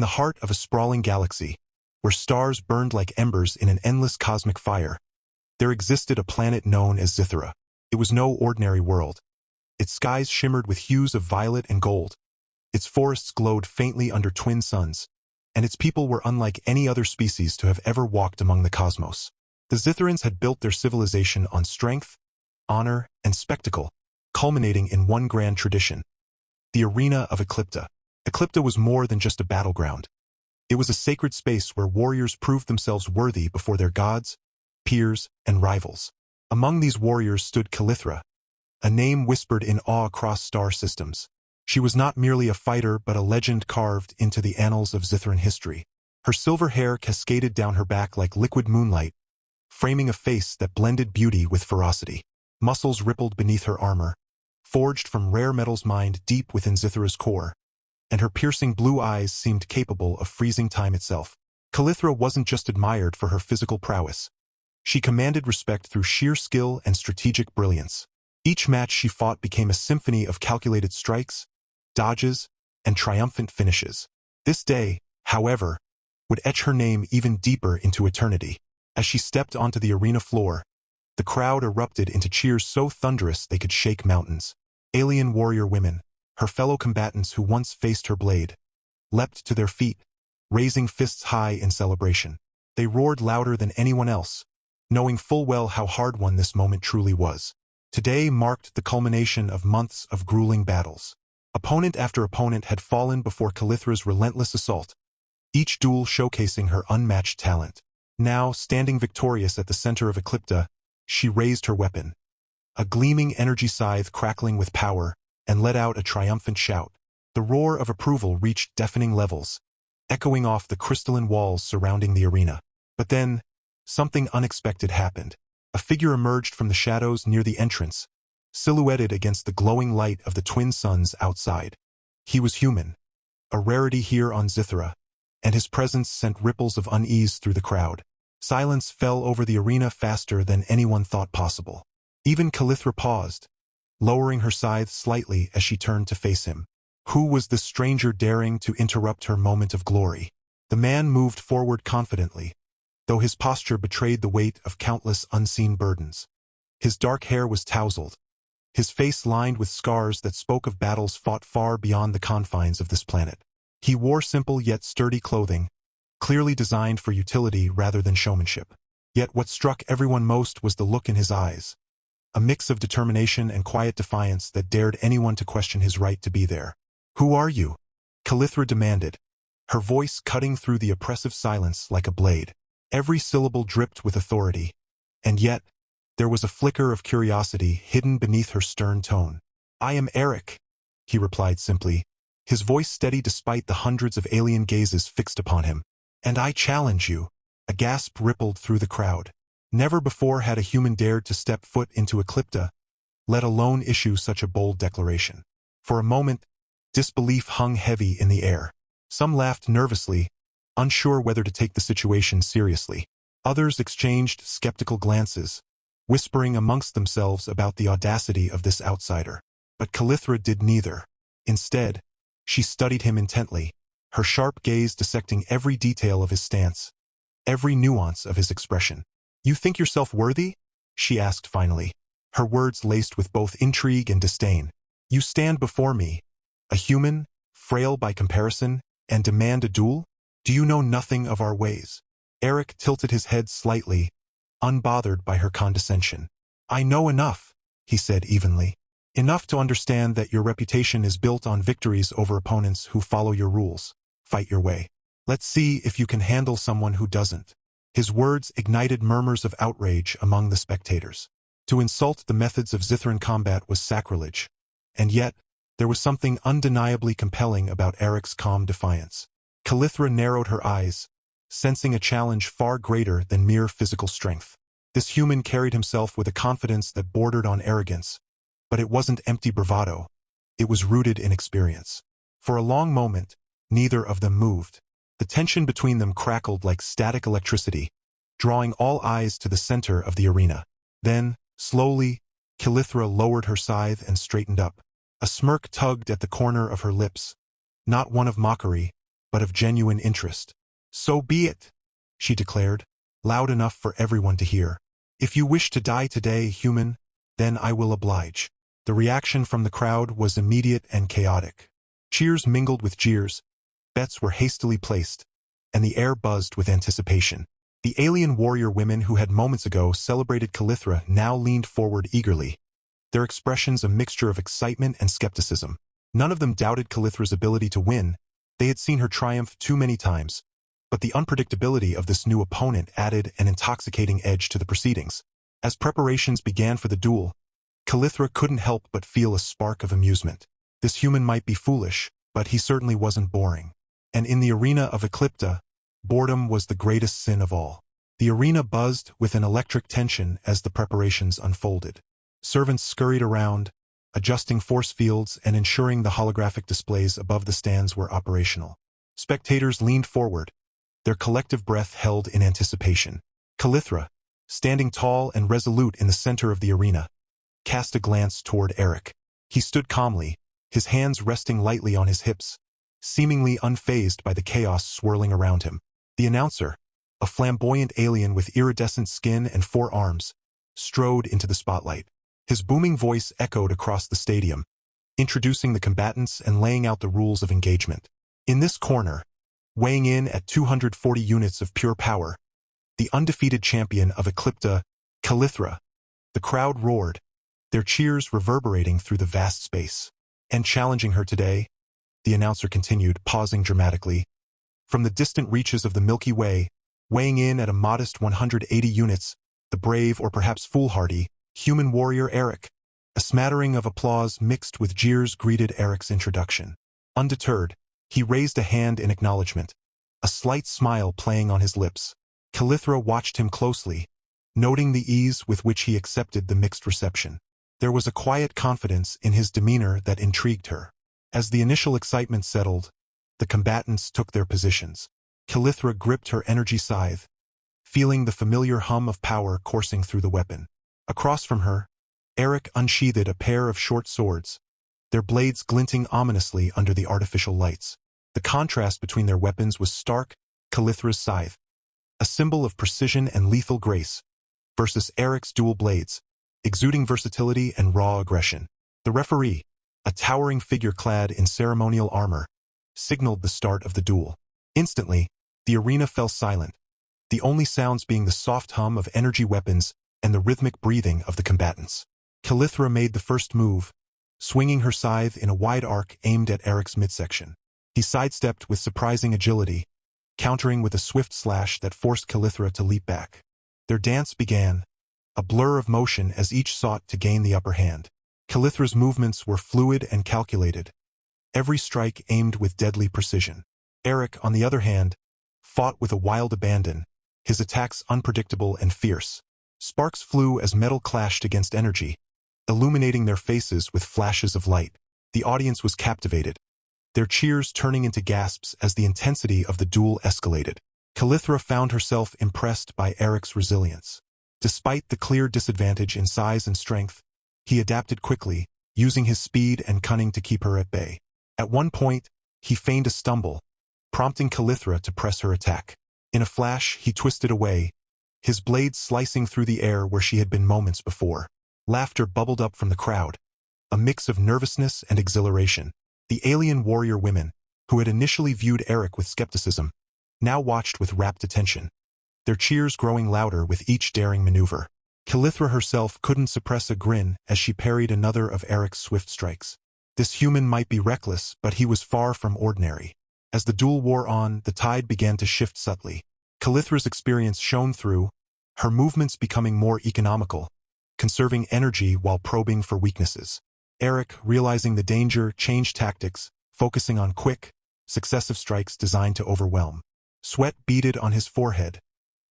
In the heart of a sprawling galaxy, where stars burned like embers in an endless cosmic fire, there existed a planet known as Zithra. It was no ordinary world. Its skies shimmered with hues of violet and gold. Its forests glowed faintly under twin suns, and its people were unlike any other species to have ever walked among the cosmos. The Zithrans had built their civilization on strength, honor, and spectacle, culminating in one grand tradition: the arena of Eclipta. Eclipta was more than just a battleground. It was a sacred space where warriors proved themselves worthy before their gods, peers, and rivals. Among these warriors stood Kithra, a name whispered in awe across star systems. She was not merely a fighter but a legend carved into the annals of Zithran history. Her silver hair cascaded down her back like liquid moonlight, framing a face that blended beauty with ferocity. Muscles rippled beneath her armor, forged from rare metals mined deep within Zithra's core, and her piercing blue eyes seemed capable of freezing time itself. Kithra wasn't just admired for her physical prowess. She commanded respect through sheer skill and strategic brilliance. Each match she fought became a symphony of calculated strikes, dodges, and triumphant finishes. This day, however, would etch her name even deeper into eternity. As she stepped onto the arena floor, the crowd erupted into cheers so thunderous they could shake mountains. Alien warrior women, her fellow combatants who once faced her blade, leapt to their feet, raising fists high in celebration. They roared louder than anyone else, knowing full well how hard-won this moment truly was. Today marked the culmination of months of grueling battles. Opponent after opponent had fallen before Kithra's relentless assault, each duel showcasing her unmatched talent. Now, standing victorious at the center of Eclipta, she raised her weapon, a gleaming energy scythe crackling with power, and let out a triumphant shout. The roar of approval reached deafening levels, echoing off the crystalline walls surrounding the arena. But then, something unexpected happened. A figure emerged from the shadows near the entrance, silhouetted against the glowing light of the twin suns outside. He was human, a rarity here on Zithra, and his presence sent ripples of unease through the crowd. Silence fell over the arena faster than anyone thought possible. Even Kithra paused, lowering her scythe slightly as she turned to face him. Who was this stranger daring to interrupt her moment of glory? The man moved forward confidently, though his posture betrayed the weight of countless unseen burdens. His dark hair was tousled, his face lined with scars that spoke of battles fought far beyond the confines of this planet. He wore simple yet sturdy clothing, clearly designed for utility rather than showmanship. Yet what struck everyone most was the look in his eyes, a mix of determination and quiet defiance that dared anyone to question his right to be there. "Who are you?" Kithra demanded, her voice cutting through the oppressive silence like a blade. Every syllable dripped with authority, and yet, there was a flicker of curiosity hidden beneath her stern tone. "I am Eric," he replied simply, his voice steady despite the hundreds of alien gazes fixed upon him. "And I challenge you." A gasp rippled through the crowd. Never before had a human dared to step foot into Eclipta, let alone issue such a bold declaration. For a moment, disbelief hung heavy in the air. Some laughed nervously, unsure whether to take the situation seriously. Others exchanged skeptical glances, whispering amongst themselves about the audacity of this outsider. But Kithra did neither. Instead, she studied him intently, her sharp gaze dissecting every detail of his stance, every nuance of his expression. "You think yourself worthy?" she asked finally, her words laced with both intrigue and disdain. "You stand before me, a human, frail by comparison, and demand a duel? Do you know nothing of our ways?" Eric tilted his head slightly, unbothered by her condescension. "I know enough," he said evenly. "Enough to understand that your reputation is built on victories over opponents who follow your rules. Fight your way. Let's see if you can handle someone who doesn't." His words ignited murmurs of outrage among the spectators. To insult the methods of Zithran combat was sacrilege, and yet, there was something undeniably compelling about Eric's calm defiance. Kithra narrowed her eyes, sensing a challenge far greater than mere physical strength. This human carried himself with a confidence that bordered on arrogance, but it wasn't empty bravado. It was rooted in experience. For a long moment, neither of them moved. The tension between them crackled like static electricity, drawing all eyes to the center of the arena. Then, slowly, Kithra lowered her scythe and straightened up. A smirk tugged at the corner of her lips, not one of mockery, but of genuine interest. "So be it," she declared, loud enough for everyone to hear. "If you wish to die today, human, then I will oblige." The reaction from the crowd was immediate and chaotic. Cheers mingled with jeers, bets were hastily placed, and the air buzzed with anticipation. The alien warrior women who had moments ago celebrated Kithra now leaned forward eagerly, their expressions a mixture of excitement and skepticism. None of them doubted Kithra's ability to win. They had seen her triumph too many times. But the unpredictability of this new opponent added an intoxicating edge to the proceedings. As preparations began for the duel, Kithra couldn't help but feel a spark of amusement. This human might be foolish, but he certainly wasn't boring. And in the arena of Eclipta, boredom was the greatest sin of all. The arena buzzed with an electric tension as the preparations unfolded. Servants scurried around, adjusting force fields and ensuring the holographic displays above the stands were operational. Spectators leaned forward, their collective breath held in anticipation. Kithra, standing tall and resolute in the center of the arena, cast a glance toward Eric. He stood calmly, his hands resting lightly on his hips, seemingly unfazed by the chaos swirling around him. The announcer, a flamboyant alien with iridescent skin and 4 arms, strode into the spotlight. His booming voice echoed across the stadium, introducing the combatants and laying out the rules of engagement. In this corner, weighing in at 240 units of pure power, the undefeated champion of Eclipta, Kithra. The crowd roared, their cheers reverberating through the vast space. "And challenging her today," the announcer continued, pausing dramatically, "from the distant reaches of the Milky Way, weighing in at a modest 180 units, the brave or perhaps foolhardy, human warrior Eric." A smattering of applause mixed with jeers greeted Eric's introduction. Undeterred, he raised a hand in acknowledgement, a slight smile playing on his lips. Kithra watched him closely, noting the ease with which he accepted the mixed reception. There was a quiet confidence in his demeanor that intrigued her. As the initial excitement settled, the combatants took their positions. Kithra gripped her energy scythe, feeling the familiar hum of power coursing through the weapon. Across from her, Eric unsheathed a pair of short swords, their blades glinting ominously under the artificial lights. The contrast between their weapons was stark. Kithra's scythe, a symbol of precision and lethal grace, versus Eric's dual blades, exuding versatility and raw aggression. The referee, a towering figure clad in ceremonial armor, signaled the start of the duel. Instantly, the arena fell silent, the only sounds being the soft hum of energy weapons and the rhythmic breathing of the combatants. Kithra made the first move, swinging her scythe in a wide arc aimed at Eric's midsection. He sidestepped with surprising agility, countering with a swift slash that forced Kithra to leap back. Their dance began, a blur of motion as each sought to gain the upper hand. Kithra's movements were fluid and calculated, every strike aimed with deadly precision. Eric, on the other hand, fought with a wild abandon, his attacks unpredictable and fierce. Sparks flew as metal clashed against energy, illuminating their faces with flashes of light. The audience was captivated, their cheers turning into gasps as the intensity of the duel escalated. Kithra found herself impressed by Eric's resilience. Despite the clear disadvantage in size and strength, he adapted quickly, using his speed and cunning to keep her at bay. At one point, he feigned a stumble, prompting Kithra to press her attack. In a flash, he twisted away, his blade slicing through the air where she had been moments before. Laughter bubbled up from the crowd, a mix of nervousness and exhilaration. The alien warrior women, who had initially viewed Eric with skepticism, now watched with rapt attention, their cheers growing louder with each daring maneuver. Kithra herself couldn't suppress a grin as she parried another of Eric's swift strikes. This human might be reckless, but he was far from ordinary. As the duel wore on, the tide began to shift subtly. Kithra's experience shone through, her movements becoming more economical, conserving energy while probing for weaknesses. Eric, realizing the danger, changed tactics, focusing on quick, successive strikes designed to overwhelm. Sweat beaded on his forehead,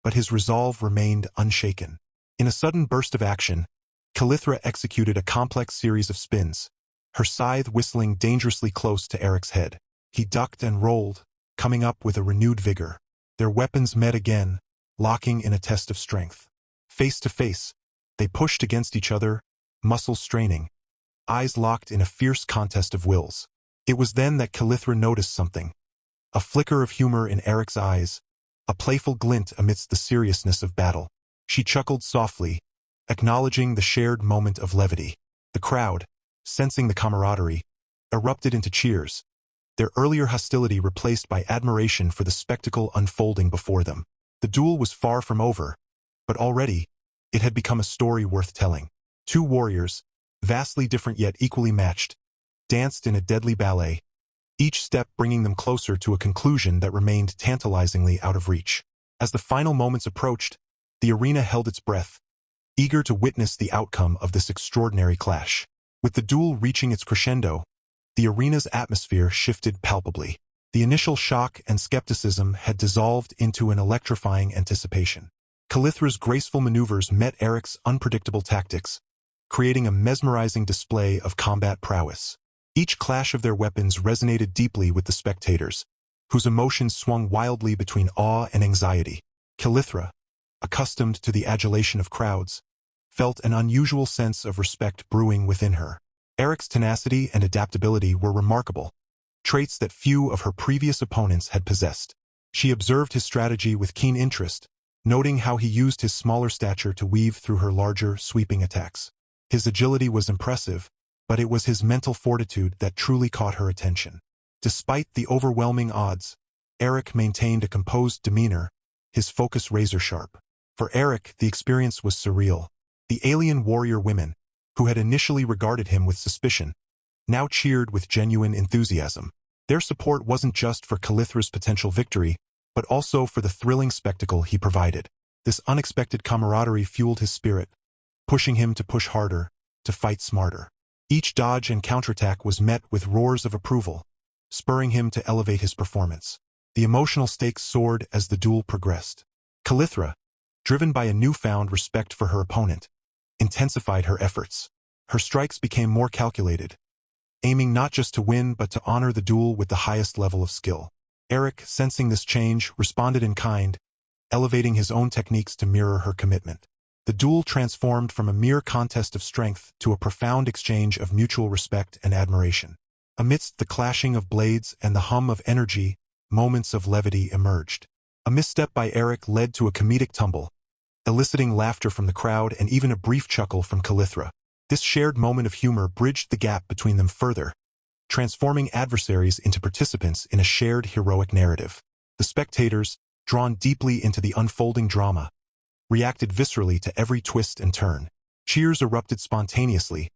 but his resolve remained unshaken. In a sudden burst of action, Kithra executed a complex series of spins, her scythe whistling dangerously close to Eric's head. He ducked and rolled, coming up with a renewed vigor. Their weapons met again, locking in a test of strength. Face to face, they pushed against each other, muscles straining, eyes locked in a fierce contest of wills. It was then that Kithra noticed something. a flicker of humor in Eric's eyes, a playful glint amidst the seriousness of battle. She chuckled softly, acknowledging the shared moment of levity. The crowd, sensing the camaraderie, erupted into cheers, their earlier hostility replaced by admiration for the spectacle unfolding before them. The duel was far from over, but already, it had become a story worth telling. Two warriors, vastly different yet equally matched, danced in a deadly ballet, each step bringing them closer to a conclusion that remained tantalizingly out of reach. As the final moments approached, the arena held its breath, eager to witness the outcome of this extraordinary clash. With the duel reaching its crescendo, the arena's atmosphere shifted palpably. The initial shock and skepticism had dissolved into an electrifying anticipation. Kithra's graceful maneuvers met Eric's unpredictable tactics, creating a mesmerizing display of combat prowess. Each clash of their weapons resonated deeply with the spectators, whose emotions swung wildly between awe and anxiety. Kithra, accustomed to the adulation of crowds, felt an unusual sense of respect brewing within her. Eric's tenacity and adaptability were remarkable, traits that few of her previous opponents had possessed. She observed his strategy with keen interest, noting how he used his smaller stature to weave through her larger, sweeping attacks. His agility was impressive, but it was his mental fortitude that truly caught her attention. Despite the overwhelming odds, Eric maintained a composed demeanor, his focus razor-sharp. For Eric, the experience was surreal. The alien warrior women, who had initially regarded him with suspicion, now cheered with genuine enthusiasm. Their support wasn't just for Kithra's potential victory, but also for the thrilling spectacle he provided. This unexpected camaraderie fueled his spirit, pushing him to push harder, to fight smarter. Each dodge and counterattack was met with roars of approval, spurring him to elevate his performance. The emotional stakes soared as the duel progressed. Kithra, driven by a newfound respect for her opponent, intensified her efforts. Her strikes became more calculated, aiming not just to win but to honor the duel with the highest level of skill. Eric, sensing this change, responded in kind, elevating his own techniques to mirror her commitment. The duel transformed from a mere contest of strength to a profound exchange of mutual respect and admiration. Amidst the clashing of blades and the hum of energy, moments of levity emerged. A misstep by Eric led to a comedic tumble, eliciting laughter from the crowd and even a brief chuckle from Kithra. This shared moment of humor bridged the gap between them further, transforming adversaries into participants in a shared heroic narrative. The spectators, drawn deeply into the unfolding drama, reacted viscerally to every twist and turn. Cheers erupted spontaneously,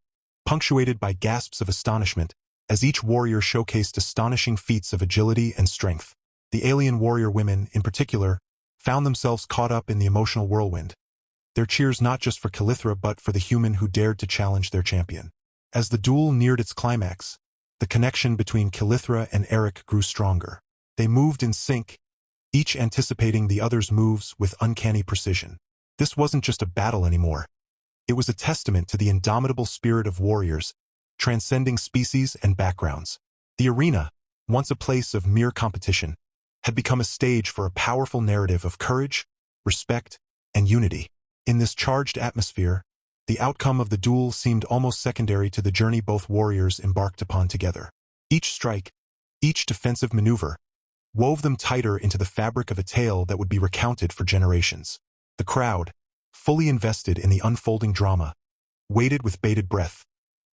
punctuated by gasps of astonishment, as each warrior showcased astonishing feats of agility and strength. The alien warrior women, in particular, found themselves caught up in the emotional whirlwind, their cheers not just for Kithra but for the human who dared to challenge their champion. As the duel neared its climax, the connection between Kithra and Eric grew stronger. They moved in sync, each anticipating the other's moves with uncanny precision. This wasn't just a battle anymore. It was a testament to the indomitable spirit of warriors, transcending species and backgrounds. The arena, once a place of mere competition, had become a stage for a powerful narrative of courage, respect, and unity. In this charged atmosphere, the outcome of the duel seemed almost secondary to the journey both warriors embarked upon together. Each strike, each defensive maneuver, wove them tighter into the fabric of a tale that would be recounted for generations. The crowd, fully invested in the unfolding drama, waited with bated breath,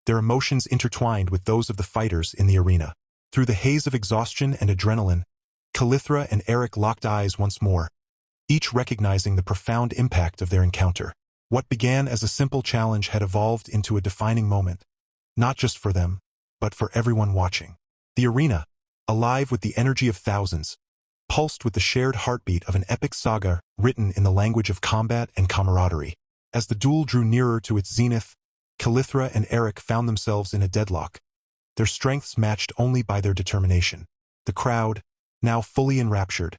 their emotions intertwined with those of the fighters in the arena. Through the haze of exhaustion and adrenaline, Kithra and Eric locked eyes once more, each recognizing the profound impact of their encounter. What began as a simple challenge had evolved into a defining moment, not just for them, but for everyone watching. The arena, alive with the energy of thousands, pulsed with the shared heartbeat of an epic saga written in the language of combat and camaraderie. As the duel drew nearer to its zenith, Kithra and Eric found themselves in a deadlock, their strengths matched only by their determination. The crowd, now fully enraptured,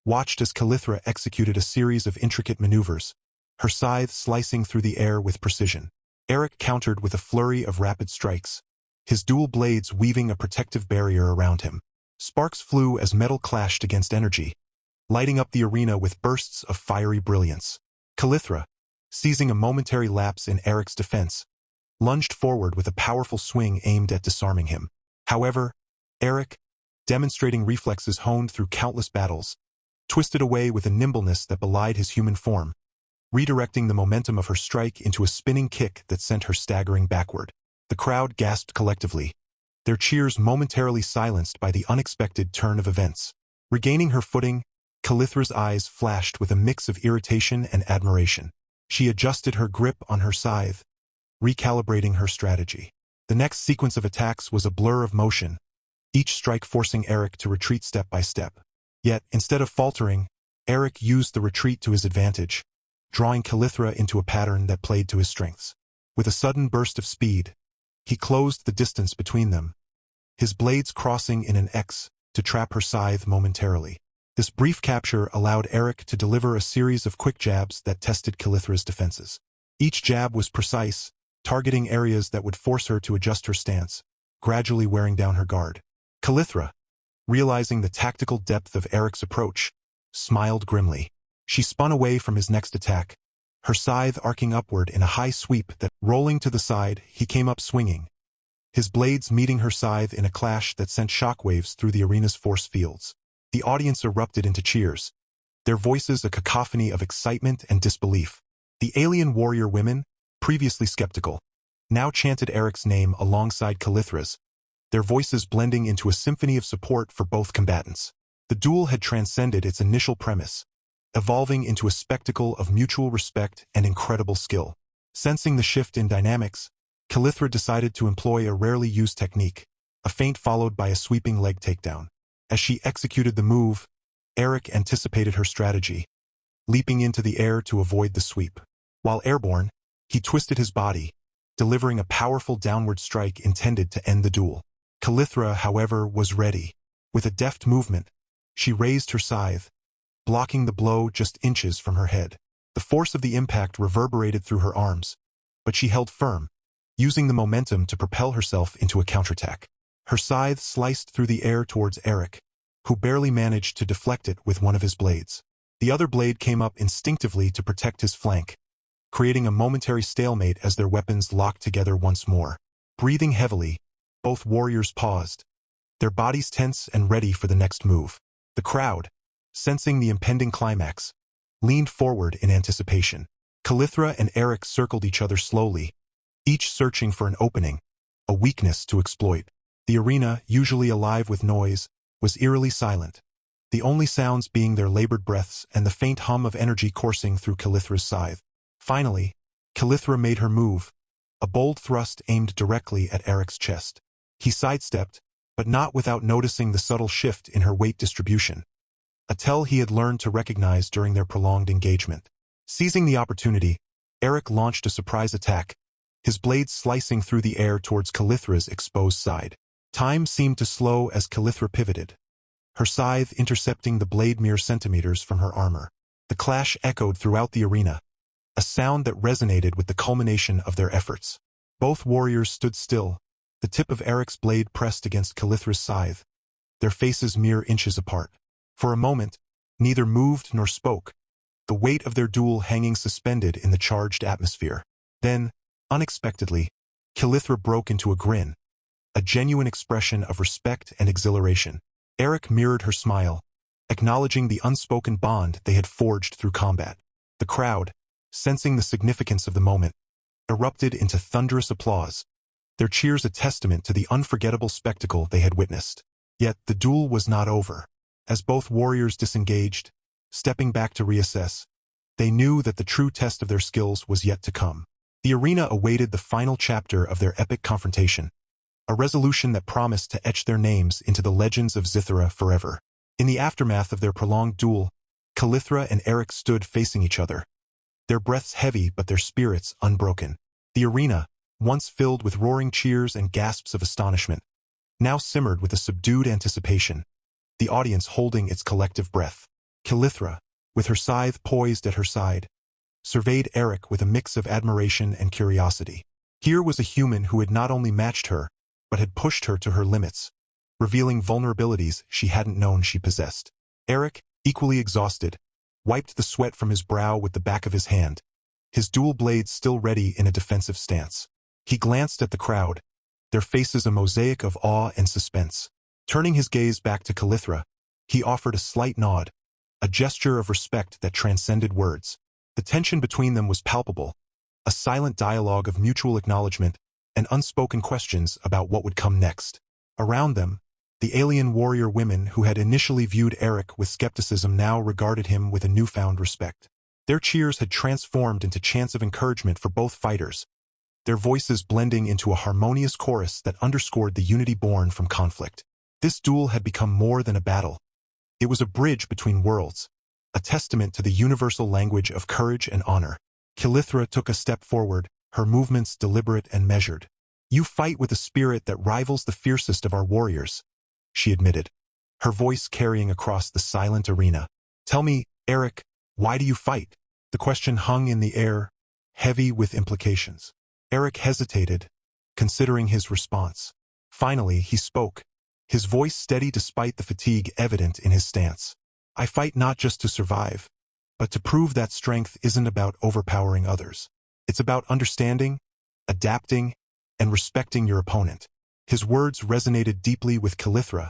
watched as Kithra executed a series of intricate maneuvers, her scythe slicing through the air with precision. Eric countered with a flurry of rapid strikes, his dual blades weaving a protective barrier around him. Sparks flew as metal clashed against energy, lighting up the arena with bursts of fiery brilliance. Kithra, seizing a momentary lapse in Eric's defense, lunged forward with a powerful swing aimed at disarming him. However, Eric, demonstrating reflexes honed through countless battles, twisted away with a nimbleness that belied his human form, redirecting the momentum of her strike into a spinning kick that sent her staggering backward. The crowd gasped collectively, their cheers momentarily silenced by the unexpected turn of events. Regaining her footing, Kithra's eyes flashed with a mix of irritation and admiration. She adjusted her grip on her scythe, recalibrating her strategy. The next sequence of attacks was a blur of motion, each strike forcing Eric to retreat step by step. Yet, instead of faltering, Eric used the retreat to his advantage, drawing Kithra into a pattern that played to his strengths. With a sudden burst of speed, he closed the distance between them, his blades crossing in an X to trap her scythe momentarily. This brief capture allowed Eric to deliver a series of quick jabs that tested Kithra's defenses. Each jab was precise, targeting areas that would force her to adjust her stance, gradually wearing down her guard. Kithra, realizing the tactical depth of Eric's approach, smiled grimly. She spun away from his next attack, her scythe arcing upward in a high sweep that, rolling to the side, he came up swinging, his blades meeting her scythe in a clash that sent shockwaves through the arena's force fields. The audience erupted into cheers, their voices a cacophony of excitement and disbelief. The alien warrior women, previously skeptical, now chanted Eric's name alongside Kithra's, their voices blending into a symphony of support for both combatants. The duel had transcended its initial premise, evolving into a spectacle of mutual respect and incredible skill. Sensing the shift in dynamics, Kithra decided to employ a rarely used technique, a feint followed by a sweeping leg takedown. As she executed the move, Eric anticipated her strategy, leaping into the air to avoid the sweep. While airborne, he twisted his body, delivering a powerful downward strike intended to end the duel. Kithra, however, was ready. With a deft movement, she raised her scythe, blocking the blow just inches from her head. The force of the impact reverberated through her arms, but she held firm, using the momentum to propel herself into a counterattack. Her scythe sliced through the air towards Eric, who barely managed to deflect it with one of his blades. The other blade came up instinctively to protect his flank, creating a momentary stalemate as their weapons locked together once more. Breathing heavily, both warriors paused, their bodies tense and ready for the next move. The crowd, sensing the impending climax, leaned forward in anticipation. Kithra and Eric circled each other slowly, each searching for an opening, a weakness to exploit. The arena, usually alive with noise, was eerily silent, the only sounds being their labored breaths and the faint hum of energy coursing through Kithra's scythe. Finally, Kithra made her move, a bold thrust aimed directly at Eric's chest. He sidestepped, but not without noticing the subtle shift in her weight distribution, a tell he had learned to recognize during their prolonged engagement. Seizing the opportunity, Eric launched a surprise attack, his blade slicing through the air towards Kithra's exposed side. Time seemed to slow as Kithra pivoted, her scythe intercepting the blade mere centimeters from her armor. The clash echoed throughout the arena, a sound that resonated with the culmination of their efforts. Both warriors stood still, the tip of Eric's blade pressed against Kithra's scythe, their faces mere inches apart. For a moment, neither moved nor spoke, the weight of their duel hanging suspended in the charged atmosphere. Then, unexpectedly, Kithra broke into a grin, a genuine expression of respect and exhilaration. Eric mirrored her smile, acknowledging the unspoken bond they had forged through combat. The crowd, sensing the significance of the moment, erupted into thunderous applause, their cheers a testament to the unforgettable spectacle they had witnessed. Yet the duel was not over. As both warriors disengaged, stepping back to reassess, they knew that the true test of their skills was yet to come. The arena awaited the final chapter of their epic confrontation, a resolution that promised to etch their names into the legends of Zithra forever. In the aftermath of their prolonged duel, Kithra and Eric stood facing each other, their breaths heavy but their spirits unbroken. The arena, once filled with roaring cheers and gasps of astonishment, now simmered with a subdued anticipation, the audience holding its collective breath. Kithra, with her scythe poised at her side, surveyed Eric with a mix of admiration and curiosity. Here was a human who had not only matched her, but had pushed her to her limits, revealing vulnerabilities she hadn't known she possessed. Eric, equally exhausted, wiped the sweat from his brow with the back of his hand, his dual blades still ready in a defensive stance. He glanced at the crowd, their faces a mosaic of awe and suspense. Turning his gaze back to Kithra, he offered a slight nod, a gesture of respect that transcended words. The tension between them was palpable, a silent dialogue of mutual acknowledgement and unspoken questions about what would come next. Around them, the alien warrior women who had initially viewed Eric with skepticism now regarded him with a newfound respect. Their cheers had transformed into chants of encouragement for both fighters, their voices blending into a harmonious chorus that underscored the unity born from conflict. This duel had become more than a battle. It was a bridge between worlds, a testament to the universal language of courage and honor. Kithra took a step forward, her movements deliberate and measured. "You fight with a spirit that rivals the fiercest of our warriors," she admitted, her voice carrying across the silent arena. "Tell me, Eric, why do you fight?" The question hung in the air, heavy with implications. Eric hesitated, considering his response. Finally, he spoke, his voice steady despite the fatigue evident in his stance. "I fight not just to survive, but to prove that strength isn't about overpowering others. It's about understanding, adapting, and respecting your opponent." His words resonated deeply with Kithra,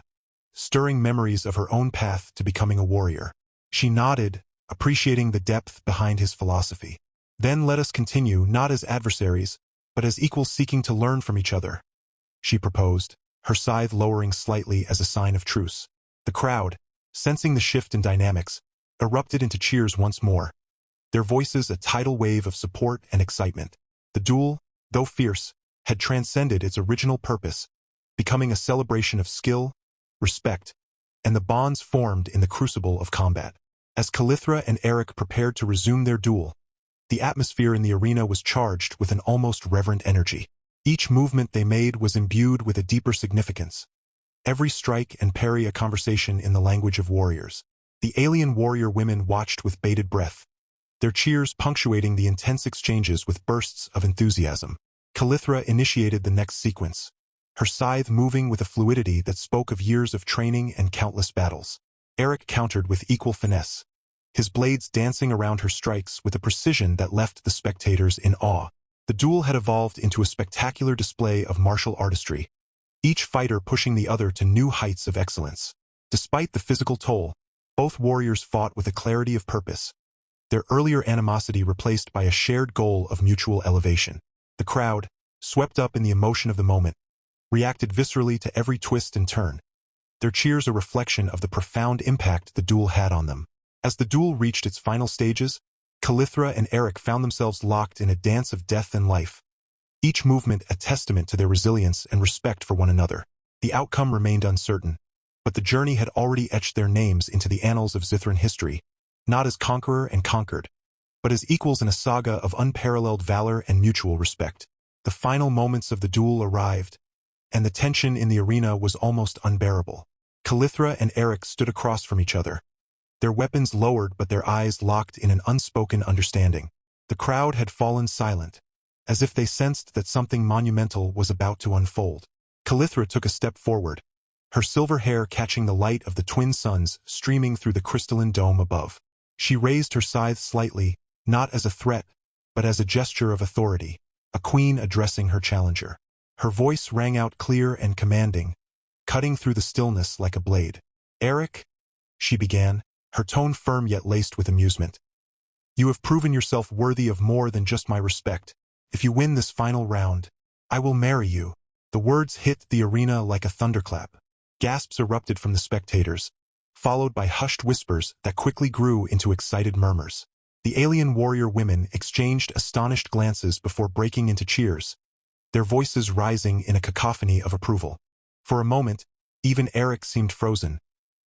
stirring memories of her own path to becoming a warrior. She nodded, appreciating the depth behind his philosophy. "Then let us continue, not as adversaries, but as equals seeking to learn from each other," she proposed, her scythe lowering slightly as a sign of truce. The crowd, sensing the shift in dynamics, erupted into cheers once more, their voices a tidal wave of support and excitement. The duel, though fierce, had transcended its original purpose, becoming a celebration of skill, respect, and the bonds formed in the crucible of combat. As Kithra and Eric prepared to resume their duel, the atmosphere in the arena was charged with an almost reverent energy. Each movement they made was imbued with a deeper significance, every strike and parry a conversation in the language of warriors. The alien warrior women watched with bated breath, their cheers punctuating the intense exchanges with bursts of enthusiasm. Kithra initiated the next sequence, her scythe moving with a fluidity that spoke of years of training and countless battles. Eric countered with equal finesse, his blades dancing around her strikes with a precision that left the spectators in awe. The duel had evolved into a spectacular display of martial artistry, each fighter pushing the other to new heights of excellence. Despite the physical toll, both warriors fought with a clarity of purpose, their earlier animosity replaced by a shared goal of mutual elevation. The crowd, swept up in the emotion of the moment, reacted viscerally to every twist and turn, their cheers a reflection of the profound impact the duel had on them. As the duel reached its final stages, Kithra and Eric found themselves locked in a dance of death and life, each movement a testament to their resilience and respect for one another. The outcome remained uncertain, but the journey had already etched their names into the annals of Zithran history, not as conqueror and conquered, but as equals in a saga of unparalleled valor and mutual respect. The final moments of the duel arrived, and the tension in the arena was almost unbearable. Kithra and Eric stood across from each other, their weapons lowered but their eyes locked in an unspoken understanding. The crowd had fallen silent, as if they sensed that something monumental was about to unfold. Kithra took a step forward, her silver hair catching the light of the twin suns streaming through the crystalline dome above. She raised her scythe slightly, not as a threat, but as a gesture of authority, a queen addressing her challenger. Her voice rang out clear and commanding, cutting through the stillness like a blade. "Eric," she began, her tone firm yet laced with amusement, "you have proven yourself worthy of more than just my respect. If you win this final round, I will marry you." The words hit the arena like a thunderclap. Gasps erupted from the spectators, followed by hushed whispers that quickly grew into excited murmurs. The alien warrior women exchanged astonished glances before breaking into cheers, their voices rising in a cacophony of approval. For a moment, even Eric seemed frozen,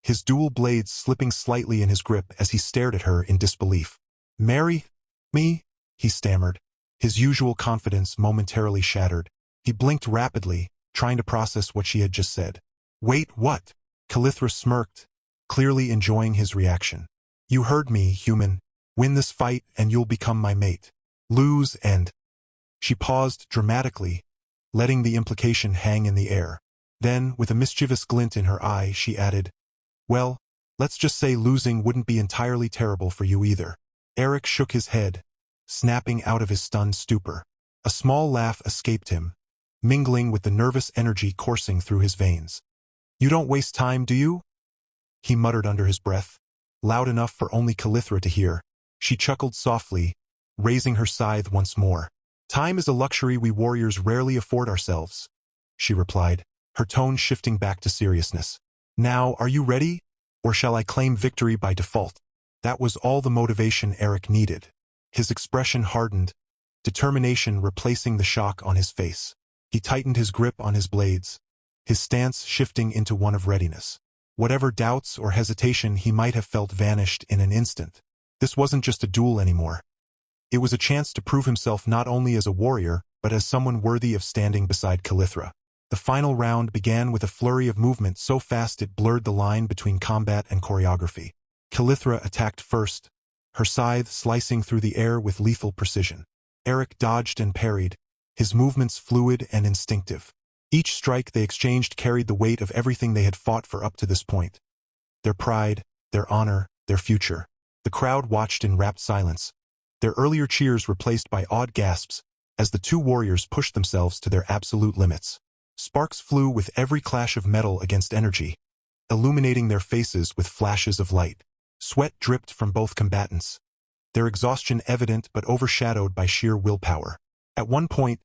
his dual blades slipping slightly in his grip as he stared at her in disbelief. "Marry me?" he stammered, his usual confidence momentarily shattered. He blinked rapidly, trying to process what she had just said. "Wait, what?" Kithra smirked, clearly enjoying his reaction. "You heard me, human. Win this fight and you'll become my mate. Lose and—" She paused dramatically, letting the implication hang in the air. Then, with a mischievous glint in her eye, she added, "Well, let's just say losing wouldn't be entirely terrible for you either." Eric shook his head, snapping out of his stunned stupor. A small laugh escaped him, mingling with the nervous energy coursing through his veins. You don't waste time, do you? He muttered under his breath, loud enough for only Kithra to hear. She chuckled softly, raising her scythe once more. Time is a luxury we warriors rarely afford ourselves, she replied, her tone shifting back to seriousness. Now, are you ready? Or shall I claim victory by default? That was all the motivation Eric needed. His expression hardened, determination replacing the shock on his face. He tightened his grip on his blades, his stance shifting into one of readiness. Whatever doubts or hesitation he might have felt vanished in an instant. This wasn't just a duel anymore. It was a chance to prove himself not only as a warrior, but as someone worthy of standing beside Kithra. The final round began with a flurry of movement so fast it blurred the line between combat and choreography. Kithra attacked first, her scythe slicing through the air with lethal precision. Eric dodged and parried, his movements fluid and instinctive. Each strike they exchanged carried the weight of everything they had fought for up to this point. Their pride, their honor, their future. The crowd watched in rapt silence, their earlier cheers replaced by awed gasps as the two warriors pushed themselves to their absolute limits. Sparks flew with every clash of metal against energy, illuminating their faces with flashes of light. Sweat dripped from both combatants, their exhaustion evident but overshadowed by sheer willpower. At one point,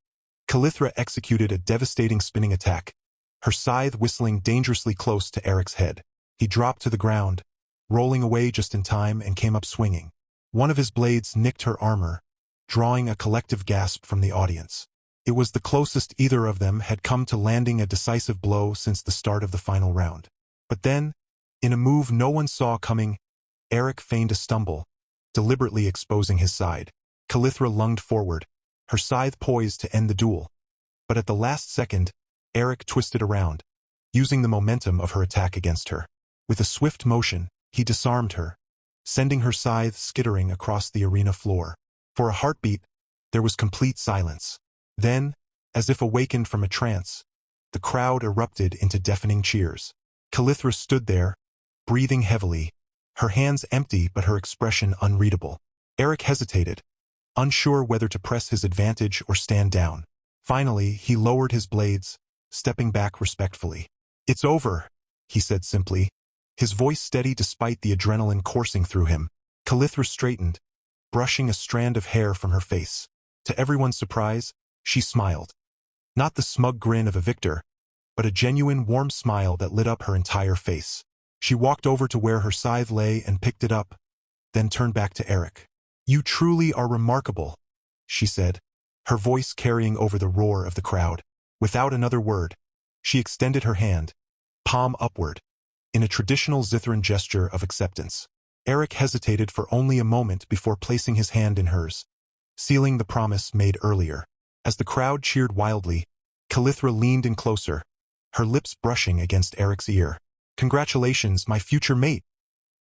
Kithra executed a devastating spinning attack, her scythe whistling dangerously close to Eric's head. He dropped to the ground, rolling away just in time, and came up swinging. One of his blades nicked her armor, drawing a collective gasp from the audience. It was the closest either of them had come to landing a decisive blow since the start of the final round. But then, in a move no one saw coming, Eric feigned a stumble, deliberately exposing his side. Kithra lunged forward, her scythe poised to end the duel. But at the last second, Eric twisted around, using the momentum of her attack against her. With a swift motion, he disarmed her, sending her scythe skittering across the arena floor. For a heartbeat, there was complete silence. Then, as if awakened from a trance, the crowd erupted into deafening cheers. Kithra stood there, breathing heavily, her hands empty but her expression unreadable. Eric hesitated, unsure whether to press his advantage or stand down. Finally, he lowered his blades, stepping back respectfully. "It's over," he said simply, his voice steady despite the adrenaline coursing through him. Kithra straightened, brushing a strand of hair from her face. To everyone's surprise, she smiled. Not the smug grin of a victor, but a genuine warm smile that lit up her entire face. She walked over to where her scythe lay and picked it up, then turned back to Eric. "You truly are remarkable," she said, her voice carrying over the roar of the crowd. Without another word, she extended her hand, palm upward, in a traditional Zithran gesture of acceptance. Eric hesitated for only a moment before placing his hand in hers, sealing the promise made earlier. As the crowd cheered wildly, Kithra leaned in closer, her lips brushing against Eric's ear. "Congratulations, my future mate,"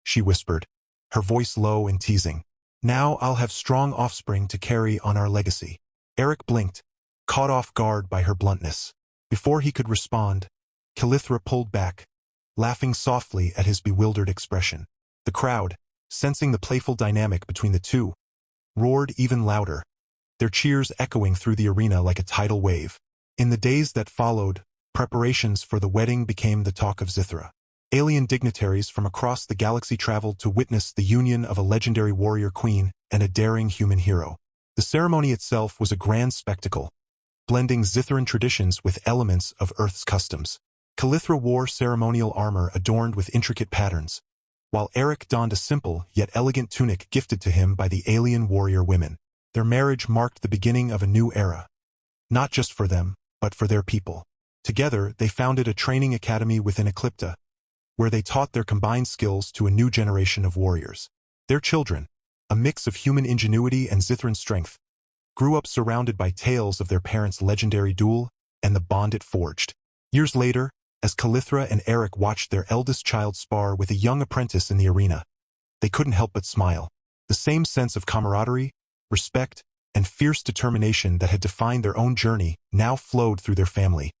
she whispered, her voice low and teasing. "Now I'll have strong offspring to carry on our legacy." Eric blinked, caught off guard by her bluntness. Before he could respond, Kithra pulled back, laughing softly at his bewildered expression. The crowd, sensing the playful dynamic between the two, roared even louder, their cheers echoing through the arena like a tidal wave. In the days that followed, preparations for the wedding became the talk of Zithra. Alien dignitaries from across the galaxy traveled to witness the union of a legendary warrior queen and a daring human hero. The ceremony itself was a grand spectacle, blending Zithran traditions with elements of Earth's customs. Kithra wore ceremonial armor adorned with intricate patterns, while Eric donned a simple yet elegant tunic gifted to him by the alien warrior women. Their marriage marked the beginning of a new era, not just for them, but for their people. Together, they founded a training academy within Eclipta, where they taught their combined skills to a new generation of warriors. Their children, a mix of human ingenuity and Zithran strength, grew up surrounded by tales of their parents' legendary duel and the bond it forged. Years later, as Kithra and Eric watched their eldest child spar with a young apprentice in the arena, they couldn't help but smile. The same sense of camaraderie, respect, and fierce determination that had defined their own journey now flowed through their family,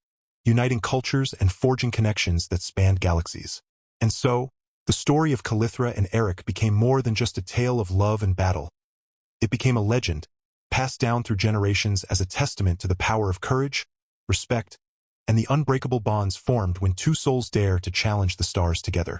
uniting cultures and forging connections that spanned galaxies. And so, the story of Kithra and Eric became more than just a tale of love and battle. It became a legend, passed down through generations as a testament to the power of courage, respect, and the unbreakable bonds formed when two souls dare to challenge the stars together.